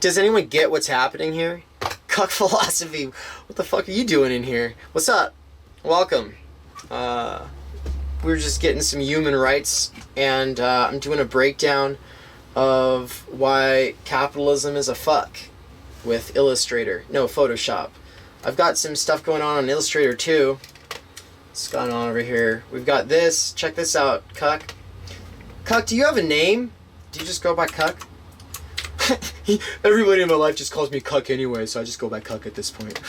Does anyone get what's happening here? Cuck Philosophy, what the fuck are you doing in here? What's up? Welcome. We're just getting some human rights, and I'm doing a breakdown of why capitalism is a fuck with Photoshop. I've got some stuff going on Illustrator too. What's going on over here? We've got this. Check this out, Cuck. Cuck, do you have a name? Do you just go by Cuck? Everybody in my life just calls me Cuck anyway, so I just go by Cuck at this point.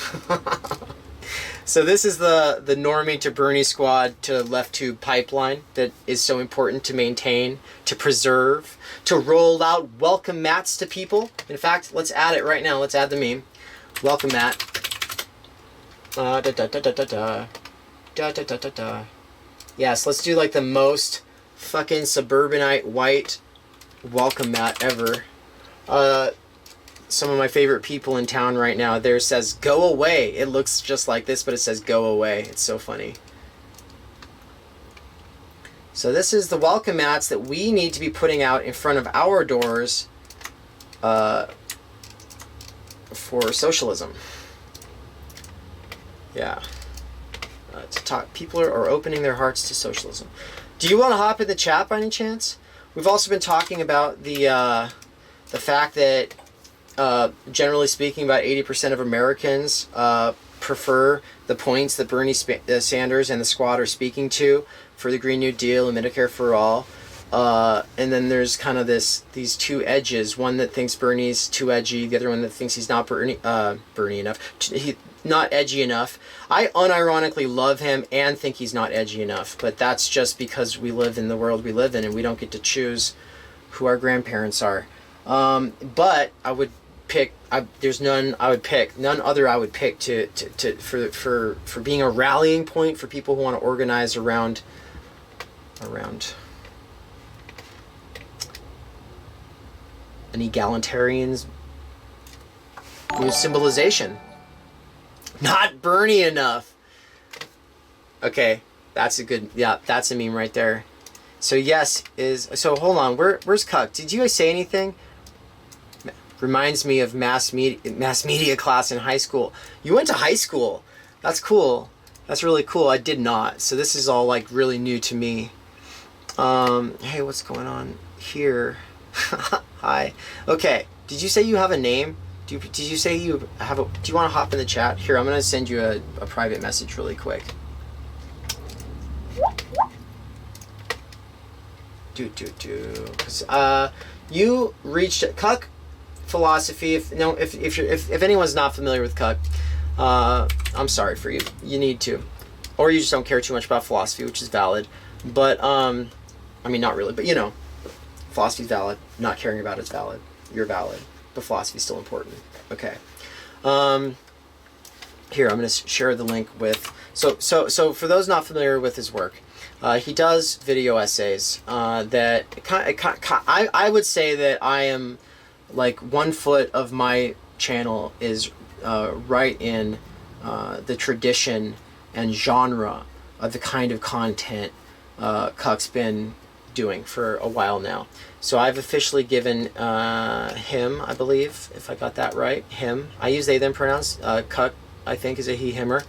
So this is the norming to Bernie squad to left tube pipeline that is so important to maintain, to preserve, to roll out welcome mats to people. In fact, let's add it right now. Let's add the meme. Welcome mat. Da da da da da da. Da da da da da. Yes, let's do like the most fucking suburbanite white welcome mat ever. Some of my favorite people in town right now, there says go away. It looks just like this, but it says go away. It's so funny. So this is the welcome mats that we need to be putting out in front of our doors for socialism. Yeah. To talk, people are opening their hearts to socialism. Do you want to hop in the chat by any chance? We've also been talking about the fact that generally speaking, about 80% of Americans prefer the points that Bernie Sanders and the squad are speaking to for the Green New Deal and Medicare for All. And then there's kind of these two edges. One that thinks Bernie's too edgy. The other one that thinks he's not Bernie enough. Not edgy enough. I unironically love him and think he's not edgy enough. But that's just because we live in the world we live in and we don't get to choose who our grandparents are. But I would pick. There's none I would pick. None other I would pick for being a rallying point for people who want to organize around an egalitarian new symbolization. Not Bernie enough. Okay, that's a good. Yeah, that's a meme right there. So yes is. So hold on. Where's Cuck? Did you guys say anything? Reminds me of mass media class in high school. You went to high school. That's cool. That's really cool. I did not. So this is all like really new to me. Hey, what's going on here? Hi. Okay. Did you say you have a name? Did you say you have a? Do you want to hop in the chat? Here, I'm gonna send you a private message really quick. You reached Cuck Philosophy. If anyone's not familiar with Cuck, I'm sorry for you. You need to, or you just don't care too much about philosophy, which is valid. But I mean, not really. But you know, philosophy's valid. Not caring about it's valid. You're valid, but philosophy's still important. Okay. Here, I'm going to share the link with. So for those not familiar with his work, he does video essays that I would say that I am like 1 foot of my channel is right in the tradition and genre of the kind of content Cuck's been doing for a while now. So I've officially given him, I believe, if I got that right, him. I use they them pronouns. Cuck, I think, is a he, himmer.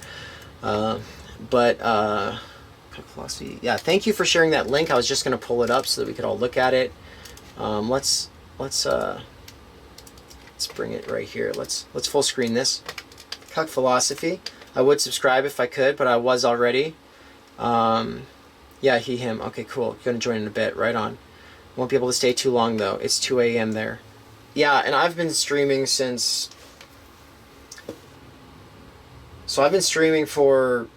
But Cuck Philosophy. Yeah, thank you for sharing that link. I was just going to pull it up so that we could all look at it. Let's bring it right here. Let's full screen this. Cuck Philosophy. I would subscribe if I could, but I was already. Yeah, he, him. Okay, cool. Going to join in a bit. Right on. Won't be able to stay too long, though. It's 2 a.m. there. Yeah, and I've been streaming since... So I've been streaming for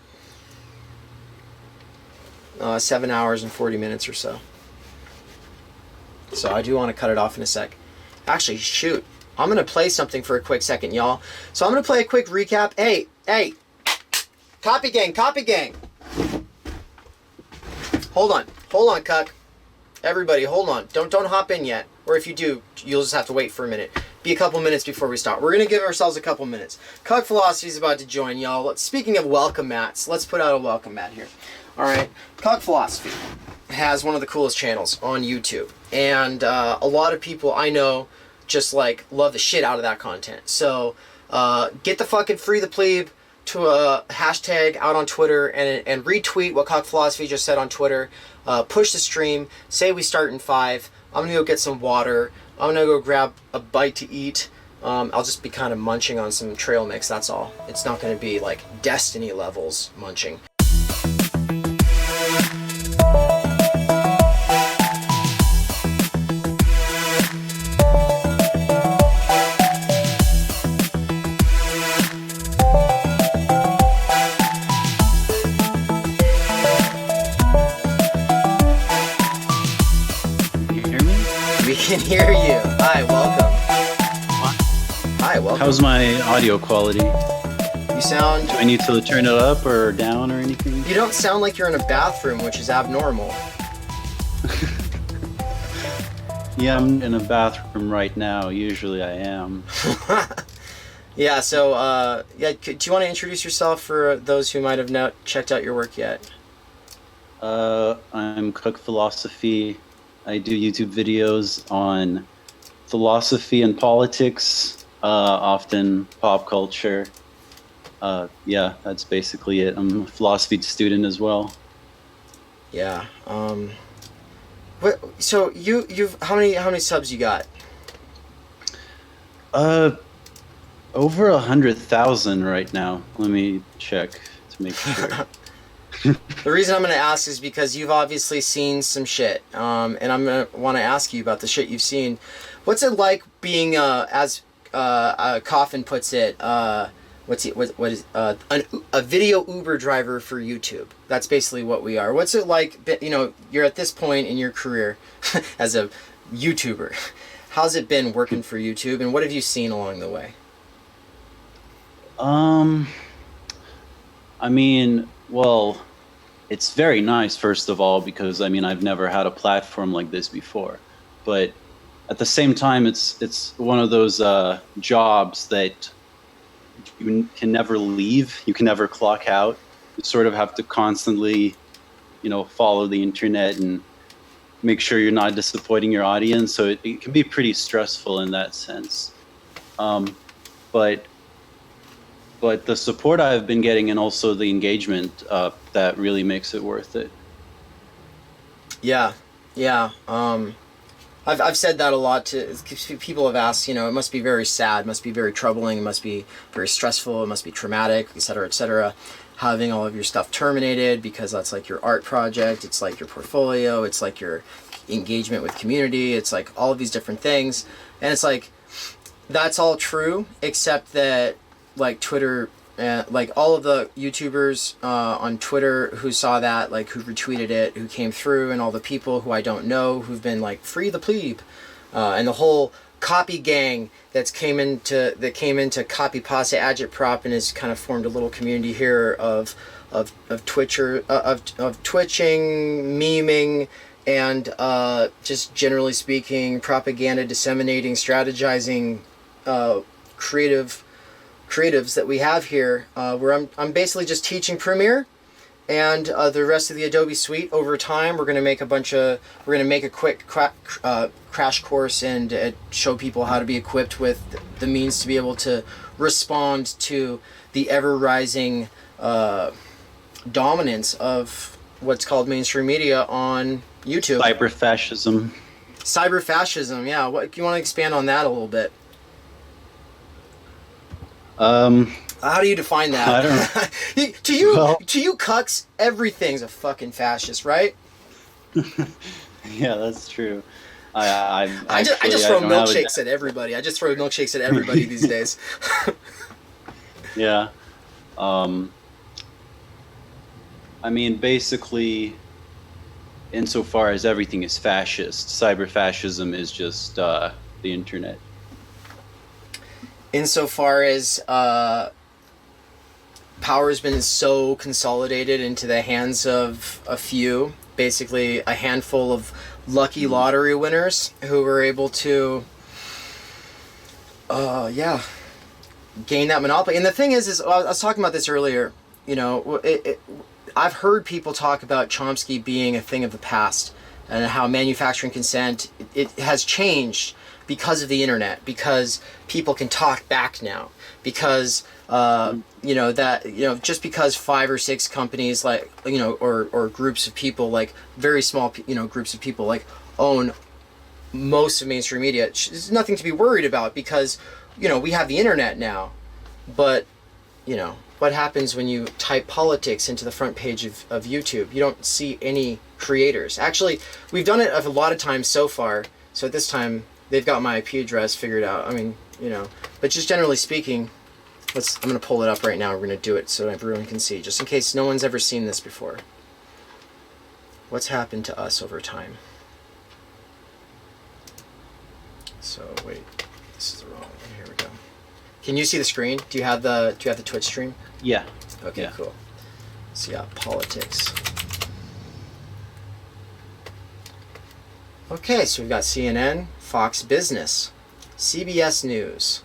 7 hours and 40 minutes or so. So I do want to cut it off in a sec. Actually, shoot. I'm going to play something for a quick second, y'all. So I'm going to play a quick recap. Hey. Copy gang. Hold on, Cuck. Everybody, hold on. Don't hop in yet. Or if you do, you'll just have to wait for a minute. Be a couple minutes before we start. We're going to give ourselves a couple minutes. Cuck Philosophy is about to join, y'all. Speaking of welcome mats, let's put out a welcome mat here. All right. Cuck Philosophy has one of the coolest channels on YouTube. And a lot of people I know just like love the shit out of that content. So get the fucking Free the Pleeb to a hashtag out on Twitter and retweet what Cuck Philosophy just said on Twitter. Push the stream. Say we start in 5. I'm gonna go get some water. I'm gonna go grab a bite to eat. I'll just be kind of munching on some trail mix, that's all. It's not gonna be like Destiny levels munching. Can hear you. Hi, welcome. Hi, welcome. How's my audio quality? You sound... Do I need to turn it up or down or anything? You don't sound like you're in a bathroom, which is abnormal. Yeah, I'm in a bathroom right now. Usually I am. Yeah, so, do you want to introduce yourself for those who might have not checked out your work yet? I'm Cuck Philosophy. I do YouTube videos on philosophy and politics, often pop culture. Yeah, that's basically it. I'm a philosophy student as well. Yeah. So you've how many subs you got? Over 100,000 right now. Let me check to make sure. The reason I'm going to ask is because you've obviously seen some shit, and I'm going to want to ask you about the shit you've seen. What's it like being, as Coffin puts it, a video Uber driver for YouTube? That's basically what we are. What's it like, you're at this point in your career as a YouTuber. How's it been working for YouTube, and what have you seen along the way? I mean, well, it's very nice, first of all, because I mean, I've never had a platform like this before. But at the same time, it's one of those jobs that you can never leave. You can never clock out. You sort of have to constantly, follow the internet and make sure you're not disappointing your audience. So it can be pretty stressful in that sense. But the support I've been getting and also the engagement, that really makes it worth it. Yeah. I've said that a lot to people. Have asked, it must be very sad, must be very troubling, it must be very stressful, it must be traumatic, etc., having all of your stuff terminated, because that's like your art project, it's like your portfolio, it's like your engagement with community, it's like all of these different things. And it's like, that's all true, except that like Twitter, like all of the YouTubers on Twitter who saw that, like who retweeted it, who came through, and all the people who I don't know who've been like Free the Pleeb, and the whole copy gang that came into copy pasta agitprop and has kind of formed a little community here of twitching, memeing, and just generally speaking, propaganda, disseminating, strategizing, creatives that we have here, where I'm basically just teaching Premiere and the rest of the Adobe suite. Over time, we're going to make a quick crash course and show people how to be equipped with the means to be able to respond to the ever-rising dominance of what's called mainstream media on YouTube. Cyber-fascism, yeah. What, you want to expand on that a little bit? How do you define that? I don't know. To you cucks, everything's a fucking fascist, right? Yeah, that's true. I just throw milkshakes at everybody. I just throw milkshakes at everybody these days. Yeah. I mean, basically, insofar as everything is fascist, cyber-fascism is just the internet. Insofar as power has been so consolidated into the hands of a few, basically a handful of lucky lottery winners who were able to, gain that monopoly. And the thing is I was talking about this earlier, I've heard people talk about Chomsky being a thing of the past and how manufacturing consent, it has changed because of the internet, because people can talk back now, because just because 5 or 6 companies like or groups of people, like very small groups of people like own most of mainstream media, there's nothing to be worried about because we have the internet now. But what happens when you type politics into the front page of YouTube? You don't see any creators. Actually, we've done it a lot of times so far, so at this time they've got my IP address figured out. I mean, but just generally speaking, I'm going to pull it up right now. We're going to do it so everyone can see, just in case no one's ever seen this before. What's happened to us over time? So wait, this is the wrong one. Here we go. Can you see the screen? Do you have the Twitch stream? Yeah. Okay, yeah. Cool. So yeah, politics. Okay, so we've got CNN, Fox Business, CBS News,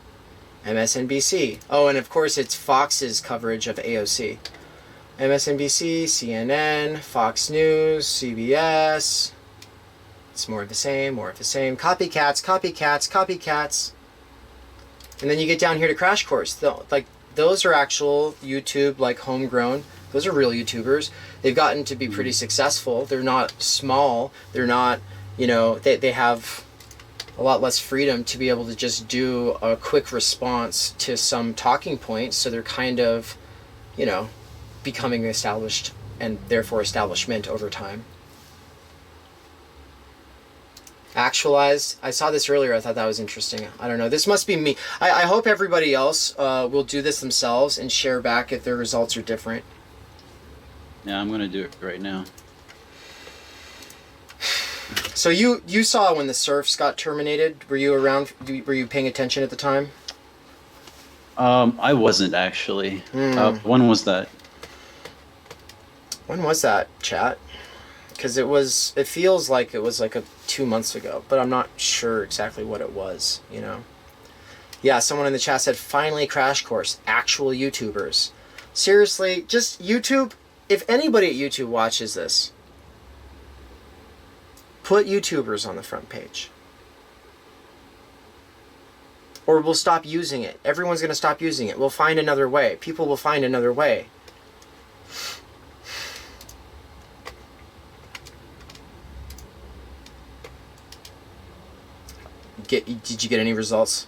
MSNBC. Oh, and of course it's Fox's coverage of AOC. MSNBC, CNN, Fox News, CBS. It's more of the same, more of the same. Copycats, copycats, copycats. And then you get down here to Crash Course. Those are actual YouTube, like homegrown. Those are real YouTubers. They've gotten to be pretty successful. They're not small. They're not, they have a lot less freedom to be able to just do a quick response to some talking points. So they're kind of, becoming established and therefore establishment over time. Actualized. I saw this earlier. I thought that was interesting. I don't know. This must be me. I hope everybody else will do this themselves and share back if their results are different. Yeah, I'm going to do it right now. So you saw when the serfs got terminated. Were you around? Were you paying attention at the time? I wasn't actually. When was that? When was that, chat? Because it feels like it was like 2 months ago, but I'm not sure exactly what it was, Yeah, someone in the chat said, finally Crash Course, actual YouTubers. Seriously, just YouTube, if anybody at YouTube watches this, put YouTubers on the front page. Or we'll stop using it. Everyone's going to stop using it. We'll find another way. People will find another way. Did you get any results?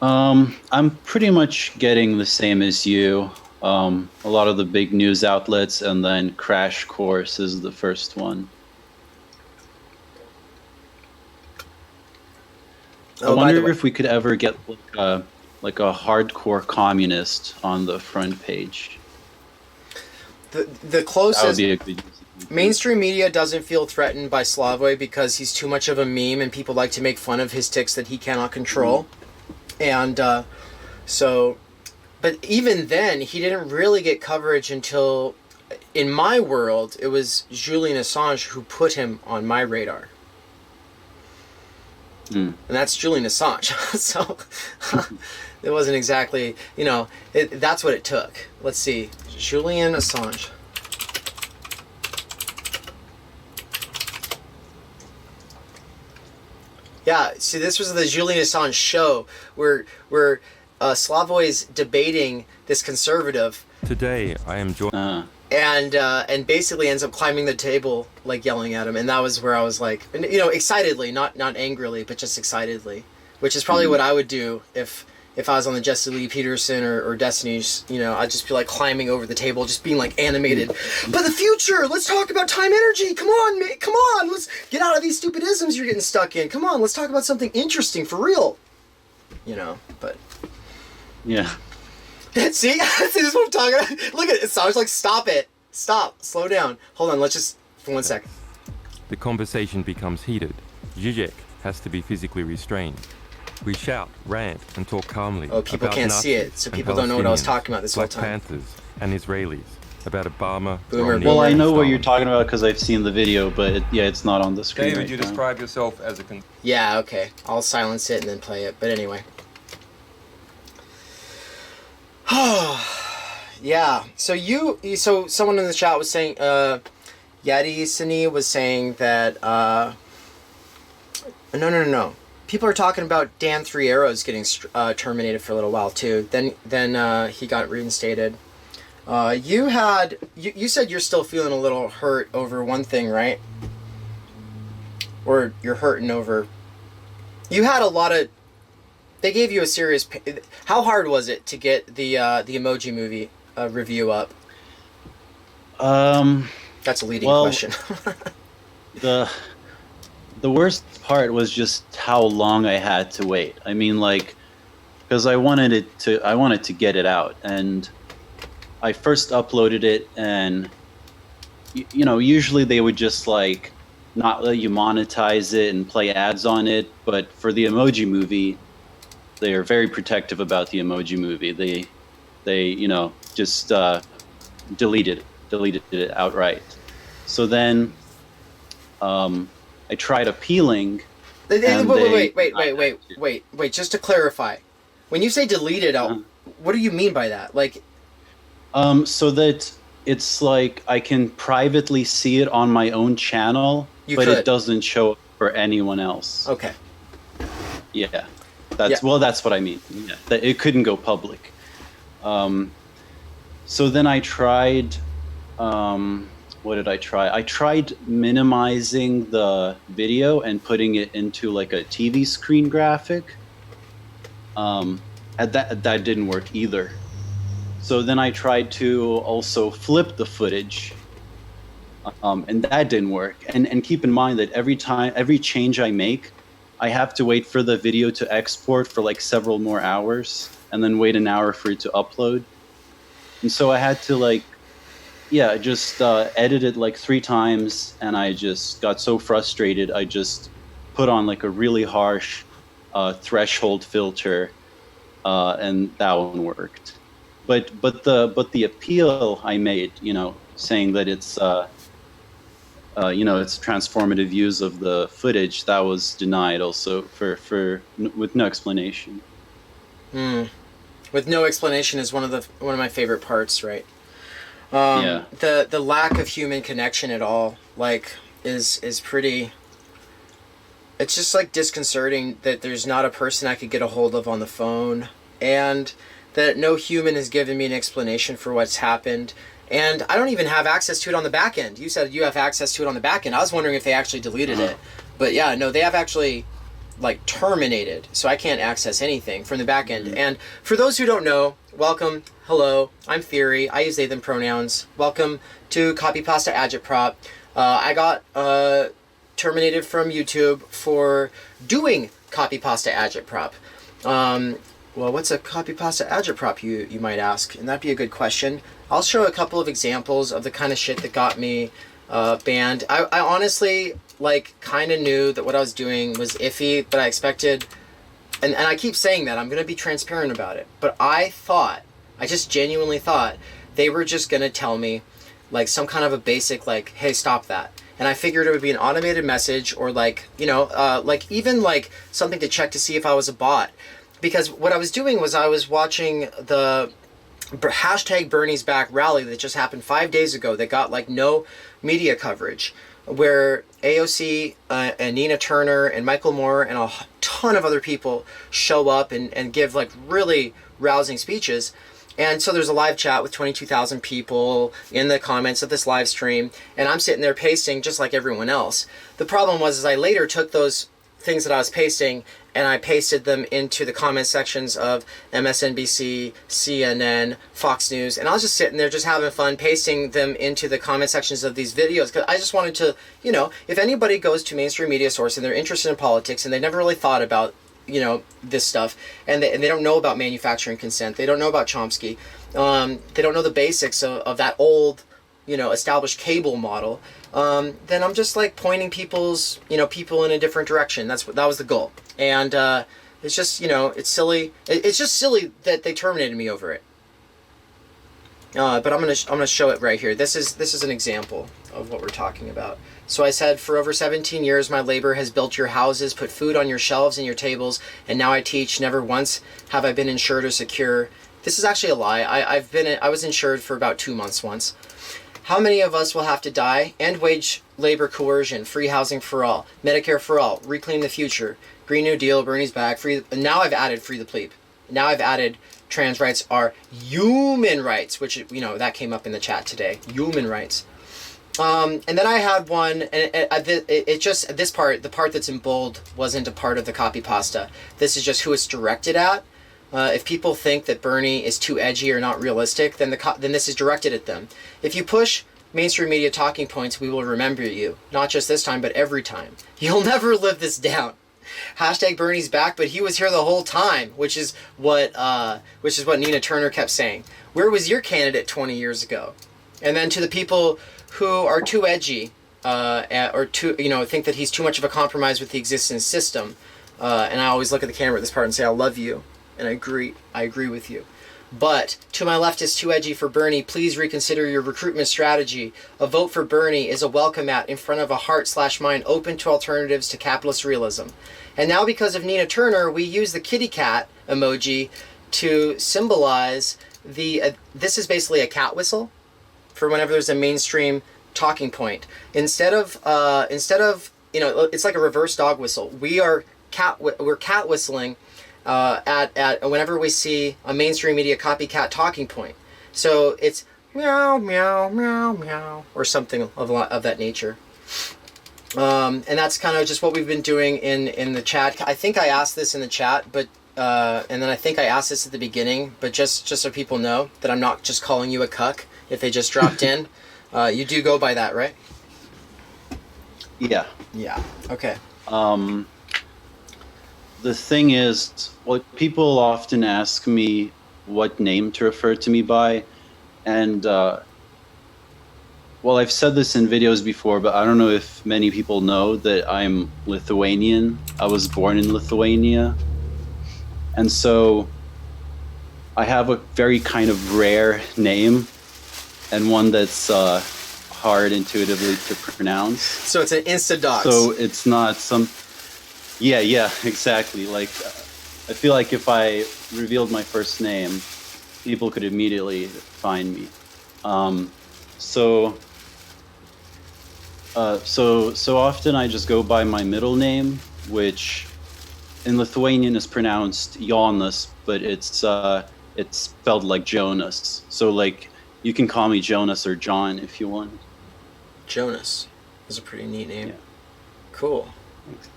I'm pretty much getting the same as you. A lot of the big news outlets, and then Crash Course is the first one. I wonder if we could ever get like a hardcore communist on the front page. The closest. That would be a good. Mainstream media doesn't feel threatened by Slavoj because he's too much of a meme and people like to make fun of his tics that he cannot control. And but even then, he didn't really get coverage until, in my world, it was Julian Assange who put him on my radar. And that's Julian Assange. So it wasn't exactly, that's what it took. Let's see. Julian Assange. Yeah, see, this was the Julian Assange show where Slavoj's debating this conservative. Today, I am joined. And basically ends up climbing the table, like yelling at him, and that was where I was like, excitedly, not angrily, but just excitedly, which is probably what I would do if I was on the Jesse Lee Peterson or Destiny's. I'd just be like climbing over the table, just being like animated. But the future, let's talk about time energy. Come on, mate, come on, let's get out of these stupid isms you're getting stuck in. Come on, let's talk about something interesting for real. But yeah. See, this is what I'm talking about. Look at it. So I was like, stop it. Stop. Slow down. Hold on. Let's just, for 1 second. The conversation becomes heated. Zizek has to be physically restrained. We shout, rant, and talk calmly. Oh, people can't see it, so people don't know what I was talking about this whole time. Black Panthers and Israelis. About Obama. Well, I know what you're talking about because I've seen the video, but it's not on the screen. David, right you now. describe yourself as a... Yeah, okay. I'll silence it and then play it. But anyway. Yeah. So someone in the chat was saying, Yadi Sini was saying that No. People are talking about Dan Three Arrows getting terminated for a little while too. Then he got reinstated. You said you're still feeling a little hurt over one thing, right? Or you're hurting over. You had a lot of. They gave you a serious. How hard was it to get the Emoji Movie review up? That's a leading question. The worst part was just how long I had to wait. I mean, like, because I wanted to get it out, and I first uploaded it, and usually they would just like not let you monetize it and play ads on it, but for the Emoji Movie, they are very protective about the Emoji Movie. They just deleted it outright. So then I tried appealing. Wait. Just to clarify, when you say deleted out, what do you mean by that? Like, so that it's like I can privately see it on my own channel, it doesn't show up for anyone else. Okay. Yeah, that's what I mean. Yeah, that it couldn't go public. So then I tried. What did I try? I tried minimizing the video and putting it into like a TV screen graphic. And that didn't work either. So then I tried to also flip the footage, and that didn't work. And keep in mind that every change I make, I have to wait for the video to export for like several more hours, and then wait an hour for it to upload. And so I had to just edit it like 3 times, and I just got so frustrated. I just put on like a really harsh threshold filter, and that one worked. But the appeal I made, saying that it's it's transformative use of the footage, that was denied also with no explanation. With no explanation is one of my favorite parts, right? Yeah. The lack of human connection at all, is pretty. It's just disconcerting that there's not a person I could get a hold of on the phone, and that no human has given me an explanation for what's happened, and I don't even have access to it on the back end. You said you have access to it on the back end. I was wondering if they actually deleted it, but yeah, no, they have actually terminated, so I can't access anything from the back end. Mm-hmm. And for those who don't know, welcome, hello, I'm Theory. I use they them pronouns. Welcome to Copy Pasta Agitprop. I got terminated from YouTube for doing Copy Pasta Agitprop. Well, what's a copy pasta agitprop, you might ask? And that'd be a good question. I'll show a couple of examples of the kind of shit that got me banned. I honestly, kind of knew that what I was doing was iffy, but I expected, and I keep saying that, I'm going to be transparent about it, but I just genuinely thought they were just going to tell me, some kind of a basic, hey, stop that. And I figured it would be an automated message, or even something to check to see if I was a bot. Because what I was doing was I was watching the hashtag Bernie's Back rally that just happened 5 days ago that got no media coverage, where AOC and Nina Turner and Michael Moore and a ton of other people show up and give really rousing speeches. And so there's a live chat with 22,000 people in the comments of this live stream, and I'm sitting there pasting just like everyone else. The problem was I later took those things that I was pasting and I pasted them into the comment sections of MSNBC, CNN, Fox News, and I was just sitting there just having fun pasting them into the comment sections of these videos, because I just wanted to, if anybody goes to mainstream media source and they're interested in politics and they never really thought about, this stuff, and they don't know about manufacturing consent, they don't know about Chomsky, they don't know the basics of that old, established cable model, then I'm just pointing people in a different direction. That was the goal. And it's just, it's silly. It's just silly that they terminated me over it. But I'm gonna show it right here. This is an example of what we're talking about. So I said, for over 17 years, my labor has built your houses, put food on your shelves and your tables, and now I teach. Never once have I been insured or secure. This is actually a lie. I was insured for about 2 months once. How many of us will have to die? End wage labor coercion, free housing for all, Medicare for all, reclaim the future, Green New Deal, Bernie's back, free. Now I've added free the plebe. Now I've added trans rights are human rights, which, you know, that came up in the chat today. Human rights. And then I had one, and it just, this part, the part that's in bold, wasn't a part of the copy pasta. This is just who it's directed at. If people think that Bernie is too edgy or not realistic, then this is directed at them. If you push mainstream media talking points, we will remember you. Not just this time, but every time. You'll never live this down. Hashtag Bernie's back, but he was here the whole time, which is what Nina Turner kept saying. Where was your candidate 20 years ago? And then to the people who are too edgy, or too, you know, think that he's too much of a compromise with the existing system, and I always look at the camera at this part and say, I love you, and I agree with you. But to my left is too edgy for Bernie. Please reconsider your recruitment strategy. A vote for Bernie is a welcome mat in front of a heart/mind open to alternatives to capitalist realism. And now because of Nina Turner, we use the kitty cat emoji to symbolize the, this is basically a cat whistle for whenever there's a mainstream talking point. Instead of, you know, it's like a reverse dog whistle. We're cat whistling at whenever we see a mainstream media copycat talking point. So it's meow, meow, meow, meow, or something of that nature. And that's kind of just what we've been doing in the chat. I think I asked this in the chat, but and then I think I asked this at the beginning, but just so people know that I'm not just calling you a cuck if they just dropped in. You do go by that, right? Yeah. Yeah. Okay. The thing is, well, people often ask me what name to refer to me by, and well, I've said this in videos before, but I don't know if many people know that I'm Lithuanian. I was born in Lithuania, and so I have a very kind of rare name, and one that's hard intuitively to pronounce. So it's an Instadox. So it's not some... Yeah, exactly. Like, I feel like if I revealed my first name, people could immediately find me. So often I just go by my middle name, which in Lithuanian is pronounced Jonas, but it's spelled like Jonas. So like, you can call me Jonas or John if you want. Jonas is a pretty neat name. Yeah. Cool. Thanks.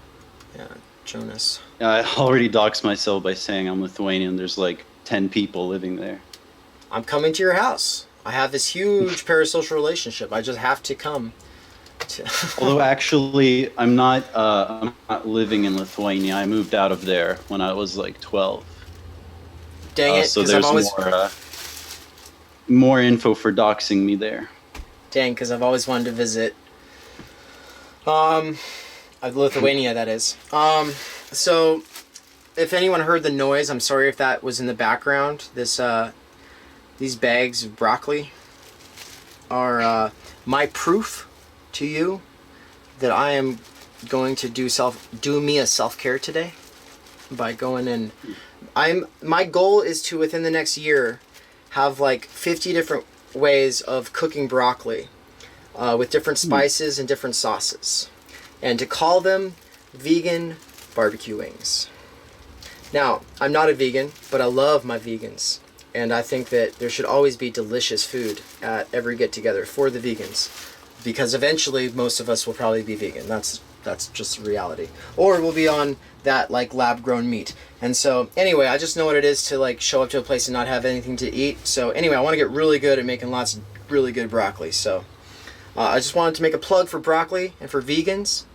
Yeah, Jonas. I already doxed myself by saying I'm Lithuanian. There's like 10 people living there. I'm coming to your house. I have this huge parasocial relationship. I just have to come. Although actually, I'm not living in Lithuania. I moved out of there when I was like 12. Dang it! So there's more info for doxing me there. Dang, because I've always wanted to visit. Lithuania, that is. So, if anyone heard the noise, I'm sorry if that was in the background. These bags of broccoli are my proof to you that I am going to do me a self-care today by going and my goal is to within the next year have like 50 different ways of cooking broccoli with different spices and different sauces, and to call them vegan barbecue wings. Now, I'm not a vegan, but I love my vegans, and I think that there should always be delicious food at every get-together for the vegans, because eventually most of us will probably be vegan. That's just reality. Or we'll be on that like lab-grown meat. And so anyway, I just know what it is to like show up to a place and not have anything to eat. So anyway, I want to get really good at making lots of really good broccoli. So I just wanted to make a plug for broccoli and for vegans.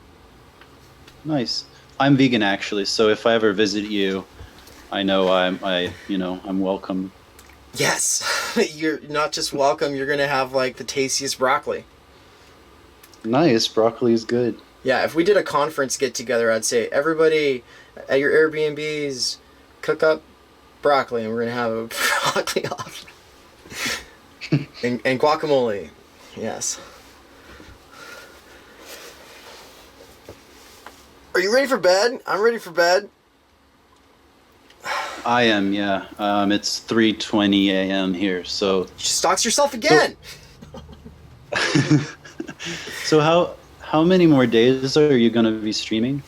Nice. I'm vegan actually, so if I ever visit you, I know I'm welcome. Yes, you're not just welcome. You're gonna have like the tastiest broccoli. Nice, broccoli is good. Yeah, if we did a conference get together, I'd say everybody at your Airbnbs cook up broccoli, and we're gonna have a broccoli off and guacamole. Yes. Are you ready for bed? I'm ready for bed. I am, yeah. It's 3:20 a.m. here, so... Just dox yourself again! So how many more days are you gonna be streaming?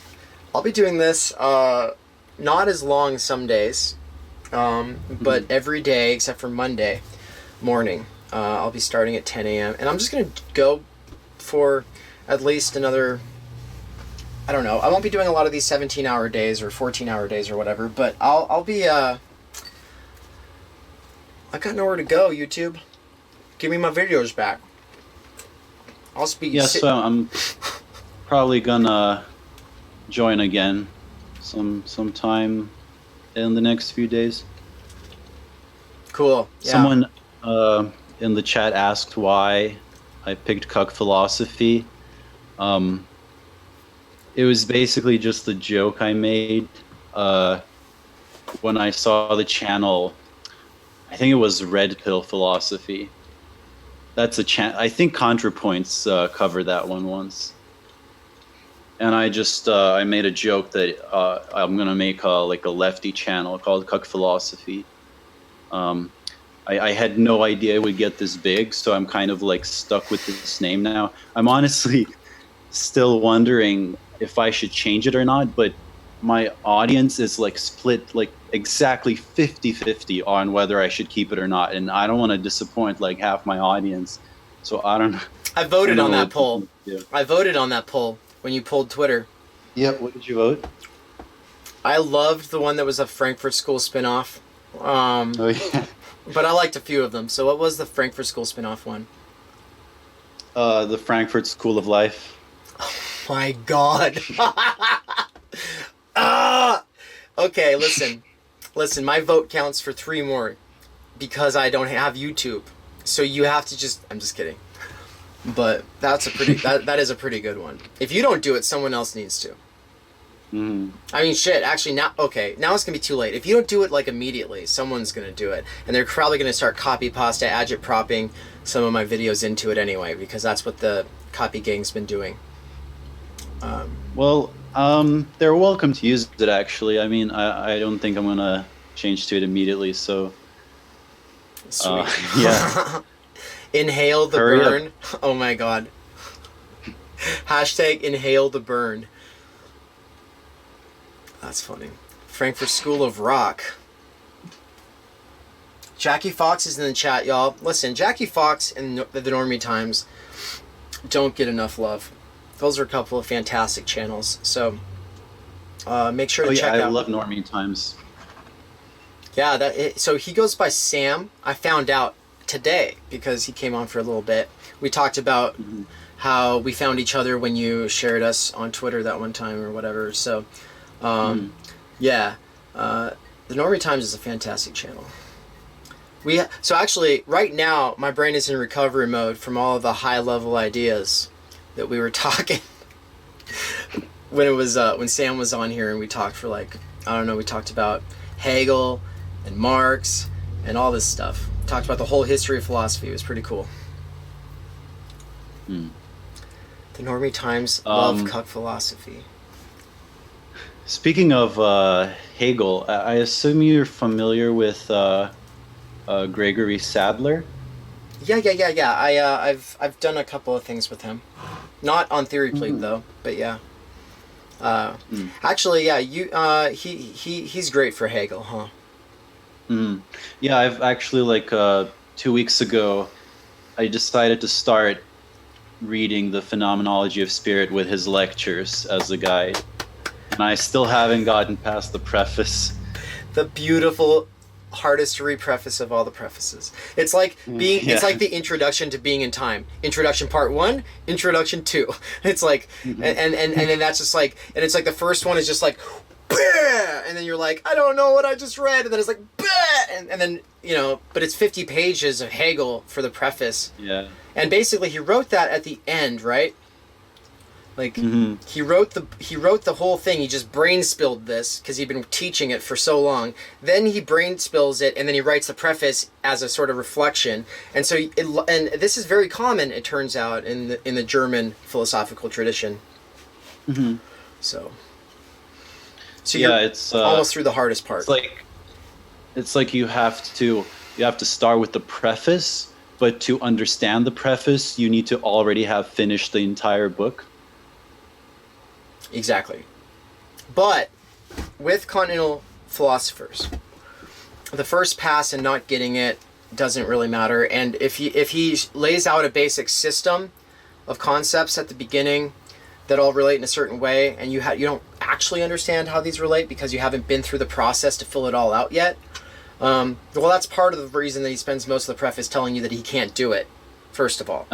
I'll be doing this not as long some days, but every day except for Monday morning. I'll be starting at 10 a.m. and I'm just gonna go for at least another. I don't know. I won't be doing a lot of these 17-hour days or 14-hour days or whatever, but I'll be. I got nowhere to go. YouTube, give me my videos back. I'll speak. Yeah, so I'm probably gonna join again sometime in the next few days. Cool. Yeah. Someone in the chat asked why I picked Cuck Philosophy. It was basically just the joke I made when I saw the channel. I think it was Red Pill Philosophy. That's a I think ContraPoints covered that one once. And I just I made a joke that I'm gonna make a lefty channel called Cuck Philosophy. I had no idea it would get this big, so I'm kind of like stuck with this name now. I'm honestly still wondering if I should change it or not, but my audience is like split like exactly 50-50 on whether I should keep it or not, and I don't want to disappoint like half my audience, so I don't know. I voted on that what poll. to do. I voted on that poll when you pulled Twitter. Yep. What did you vote? I loved the one that was a Frankfurt School spinoff. Oh yeah. But I liked a few of them. So what was the Frankfurt School spinoff one? The Frankfurt School of Life. My God. Okay, listen. My vote counts for 3 more because I don't have YouTube. So you have to just. I'm just kidding. But that's a pretty. that is a pretty good one. If you don't do it, someone else needs to. Mm-hmm. I mean, shit. Actually, now it's gonna be too late. If you don't do it like immediately, someone's gonna do it, and they're probably gonna start copy pasta agitpropping some of my videos into it anyway, because that's what the copy gang's been doing. Well, they're welcome to use it. Actually, I mean, I don't think I'm gonna change to it immediately. So, Sweet. yeah. Inhale the Hurry burn. Up. Oh my God. Hashtag inhale the burn. That's funny. Frankfurt School of Rock. Jackie Fox is in the chat, y'all. Listen, Jackie Fox and the Normie Times don't get enough love. Those are a couple of fantastic channels. So make sure to check out. I love Normie Times. Yeah, so he goes by Sam. I found out today because he came on for a little bit. We talked about how we found each other when you shared us on Twitter that one time or whatever. So, yeah, the Normie Times is a fantastic channel. So actually, right now, my brain is in recovery mode from all of the high-level ideas that we were talking when Sam was on here, and we talked for we talked about Hegel and Marx and all this stuff. Talked about the whole history of philosophy. It was pretty cool. The Normie Times love Cuck Philosophy. Speaking of Hegel, I assume you're familiar with Gregory Sadler? Yeah. I've done a couple of things with him. Not on theorypleeb though, but yeah. Actually, yeah. He's great for Hegel, huh? Yeah, I've actually 2 weeks ago, I decided to start reading the Phenomenology of Spirit with his lectures as a guide, and I still haven't gotten past the preface. The beautiful, hardest to read preface of all the prefaces. It's like it's like the introduction to Being in Time. Introduction part 1, introduction 2. It's like and then that's just like, and it's like the first one is just like bah! And then you're like, I don't know what I just read, and then it's like bah! And then but it's 50 pages of Hegel for the preface. Yeah. And basically he wrote that at the end, right? Like he wrote the whole thing. He just brain spilled this because he'd been teaching it for so long. Then he brain spills it, and then he writes the preface as a sort of reflection. And so, and this is very common, it turns out, in the German philosophical tradition. So yeah, it's almost through the hardest part. It's like you have to start with the preface, but to understand the preface, you need to already have finished the entire book. Exactly. But with continental philosophers, the first pass and not getting it doesn't really matter. And if he lays out a basic system of concepts at the beginning that all relate in a certain way, and you don't actually understand how these relate because you haven't been through the process to fill it all out yet, well, that's part of the reason that he spends most of the preface telling you that he can't do it, first of all.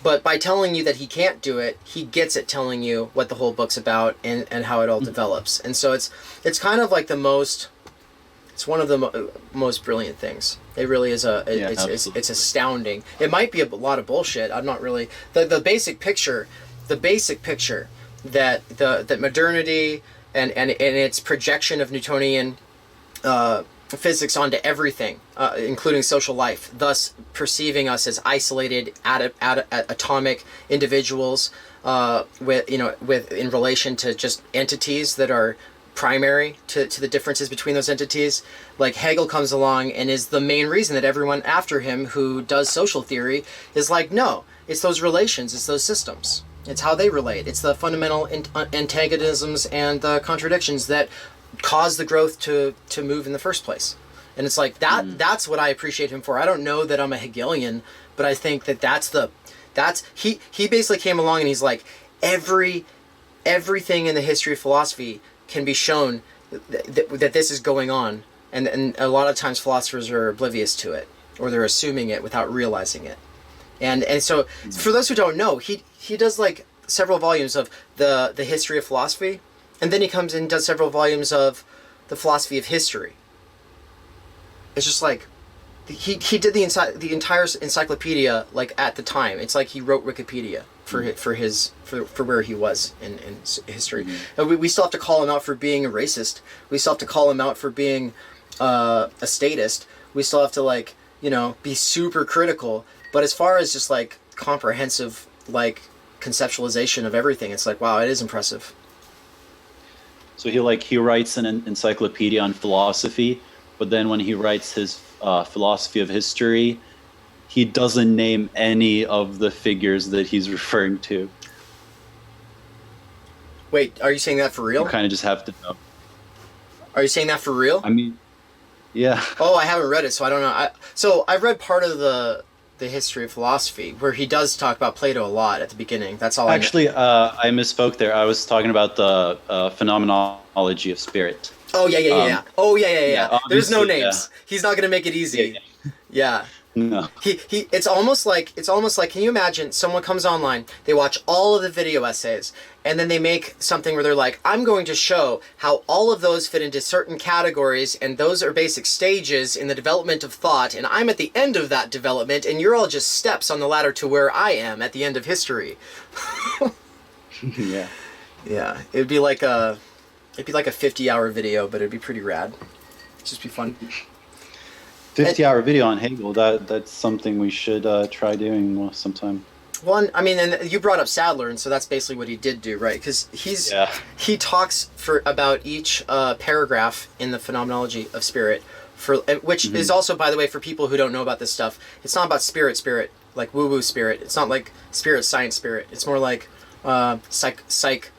But by telling you that he can't do it, he gets at telling you what the whole book's about and how it all develops. And so it's kind of like it's one of the most brilliant things. It really is it's astounding. It might be a lot of bullshit. I'm not really the basic picture that modernity and its projection of Newtonian physics onto everything, including social life, thus perceiving us as isolated atomic individuals in relation to just entities that are primary to the differences between those entities. Like Hegel comes along and is the main reason that everyone after him who does social theory is like, no, it's those relations, it's those systems, it's how they relate, it's the fundamental antagonisms and the contradictions that cause the growth to move in the first place. And it's like that's what I appreciate him for. I don't know that I'm a Hegelian, but I think that's he basically came along and he's like, everything in the history of philosophy can be shown that this is going on, and a lot of times philosophers are oblivious to it, or they're assuming it without realizing it. And so for those who don't know, he does like several volumes of the history of philosophy, and then he comes in and does several volumes of the philosophy of history. It's just like he did the entire encyclopedia like at the time. It's like he wrote Wikipedia for where he was in history. And we still have to call him out for being a racist. We still have to call him out for being a statist. We still have to be super critical. But as far as just like comprehensive conceptualization of everything, it's like, wow, it is impressive. So he writes an encyclopedia on philosophy, but then when he writes his philosophy of history, he doesn't name any of the figures that he's referring to. Wait, are you saying that for real? You kind of just have to know. Are you saying that for real? I mean, yeah. Oh, I haven't read it, so I don't know. So I've read part of the history of philosophy, where he does talk about Plato a lot at the beginning. That's all. Actually, I misspoke there. I was talking about the phenomenology of spirit. Oh yeah. There's no names. Yeah. He's not gonna make it easy. Yeah. No. It's almost like can you imagine someone comes online, they watch all of the video essays, and then they make something where they're like, I'm going to show how all of those fit into certain categories, and those are basic stages in the development of thought, and I'm at the end of that development, and you're all just steps on the ladder to where I am at the end of history. Yeah. Yeah. It'd be like a 50-hour video, but it'd be pretty rad. It'd just be fun. 50-hour video on Hegel. That's something we should try doing sometime. Well, I mean, and you brought up Sadler, and so that's basically what he did do, right? Because he talks about each paragraph in the phenomenology of spirit, which is also, by the way, for people who don't know about this stuff, it's not about spirit, like woo-woo spirit. It's not like spirit, science spirit. It's more like psych,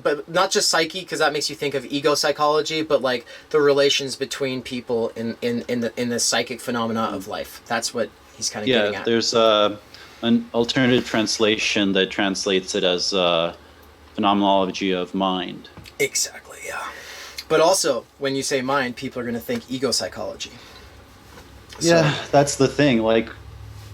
but not just psyche, because that makes you think of ego psychology, but like the relations between people in the psychic phenomena of life. That's what he's kind of getting at. There's an alternative translation that translates it as phenomenology of mind. Exactly, yeah. But also, when you say mind, people are going to think ego psychology. Yeah, that's the thing. Like,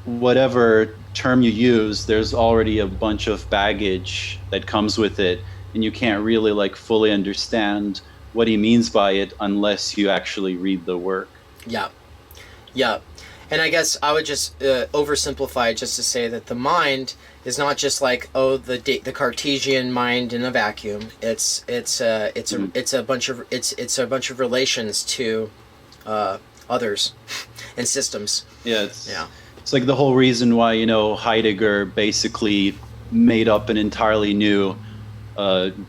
whatever term you use, there's already a bunch of baggage that comes with it, and you can't really fully understand what he means by it unless you actually read the work. Yeah. And I guess I would just oversimplify it just to say that the mind is not just the Cartesian mind in a vacuum. It's a bunch of relations to others and systems. Yeah. It's like the whole reason why, Heidegger basically made up an entirely new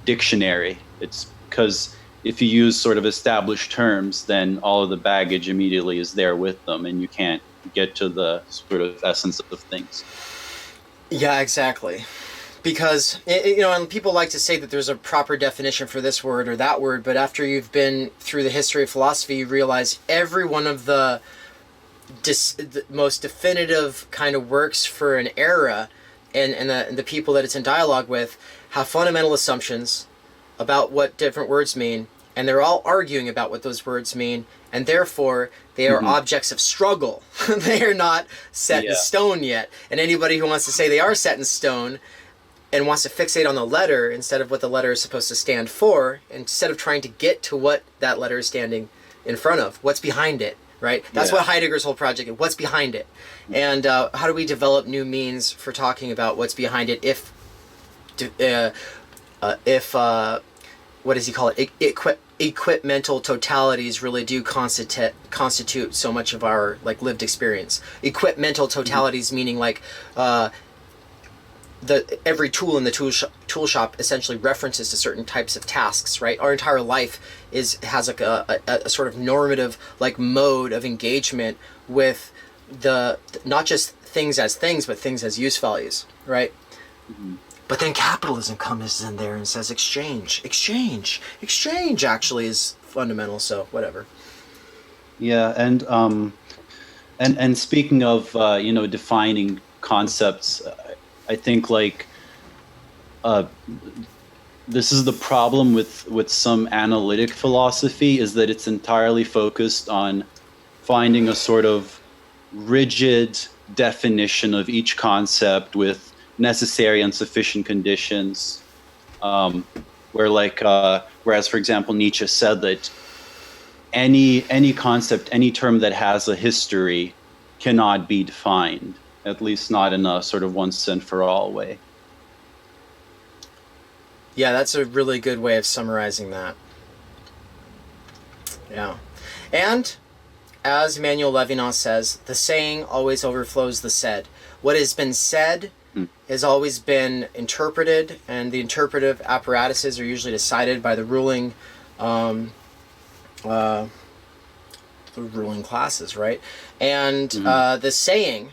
dictionary. It's because if you use sort of established terms, then all of the baggage immediately is there with them, and you can't get to the sort of essence of things. Yeah, exactly. Because, and people like to say that there's a proper definition for this word or that word, but after you've been through the history of philosophy, you realize every one of the most definitive kind of works for an era and the people that it's in dialogue with have fundamental assumptions about what different words mean, and they're all arguing about what those words mean, and therefore they are objects of struggle. They are not set in stone yet. And anybody who wants to say they are set in stone and wants to fixate on the letter instead of what the letter is supposed to stand for, instead of trying to get to what that letter is standing in front of, what's behind it, right? That's what Heidegger's whole project is. What's behind it? And how do we develop new means for talking about what's behind it if what does he call it? Equipmental totalities really do constitute so much of our lived experience. Equipmental totalities meaning every tool in the tool shop essentially references to certain types of tasks, right? Our entire life has a sort of normative mode of engagement with the not just things as things, but things as use values, right? Mm-hmm. But then capitalism comes in there and says exchange actually is fundamental. So whatever. Yeah, and speaking of defining concepts, I think this is the problem with some analytic philosophy, is that it's entirely focused on finding a sort of rigid definition of each concept with necessary and sufficient conditions, whereas for example Nietzsche said that any concept, any term that has a history cannot be defined, at least not in a sort of once and for all way. Yeah, that's a really good way of summarizing that. Yeah. And as Emmanuel Levinas says, the saying always overflows the said. What has been said has always been interpreted, and the interpretive apparatuses are usually decided by the ruling classes, right? And the saying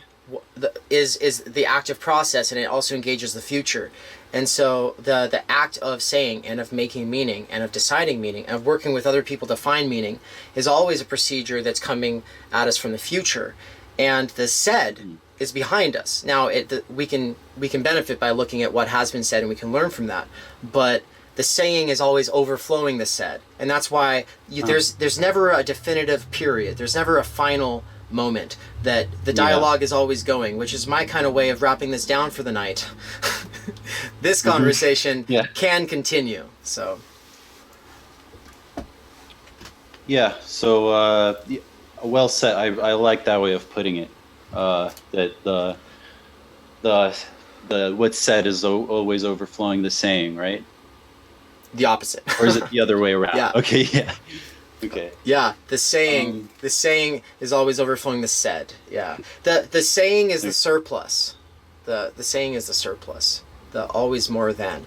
is the active process, and it also engages the future. And so the act of saying and of making meaning and of deciding meaning and of working with other people to find meaning is always a procedure that's coming at us from the future. And the said is behind us. Now we can benefit by looking at what has been said, and we can learn from that. But the saying is always overflowing the said, and that's why there's never a definitive period. There's never a final moment. That the dialogue is always going, which is my kind of way of wrapping this down for the night. This conversation can continue. So. Yeah. So well said. I like that way of putting it. That the what's said is always overflowing the saying, right? The opposite. Or is it the other way around? Yeah. Okay. Yeah. Okay. Yeah, the saying is always overflowing the said. Yeah. The saying is the surplus. The saying is the surplus. The always more than.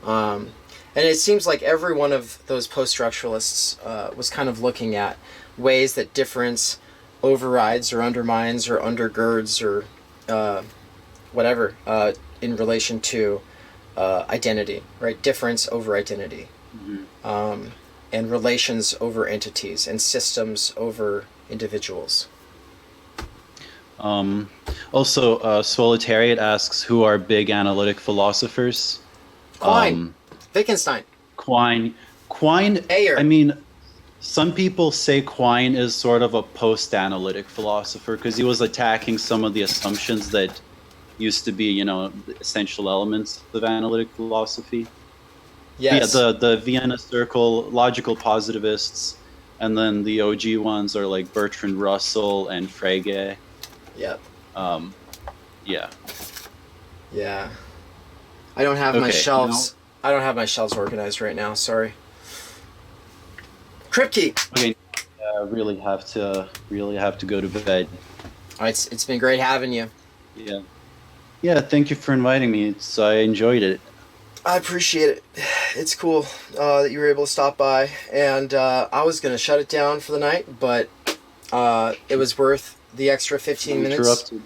And it seems like every one of those post-structuralists was kind of looking at ways that difference overrides or undermines or undergirds or whatever in relation to identity, right? Difference over identity. Mm-hmm. And relations over entities and systems over individuals. Also, Solitariat asks, who are big analytic philosophers? Quine. Wittgenstein. Quine. Ayer. I mean, some people say Quine is sort of a post-analytic philosopher because he was attacking some of the assumptions that used to be, the essential elements of analytic philosophy. Yes. Yeah, the Vienna Circle, logical positivists, and then the OG ones are like Bertrand Russell and Frege. Yep. Yeah. Yeah. I don't have my shelves. I don't have my shelves organized right now. Sorry. Kripke. Okay. Really have to go to bed. All right, it's been great having you. Yeah. Yeah. Thank you for inviting me. I enjoyed it. I appreciate it. It's cool that you were able to stop by, and I was gonna shut it down for the night, but it was worth the extra 15 minutes. Interrupted.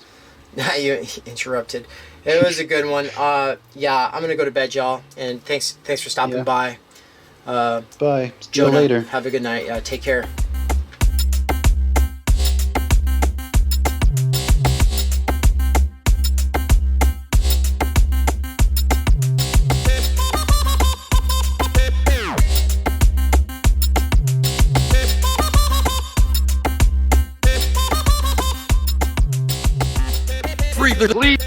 You interrupted. It was a good one. Yeah, I'm gonna go to bed, y'all. And thanks for stopping Yeah. by. Bye. See you Jonah, later. have a good night. Take care. Free the Pleeb.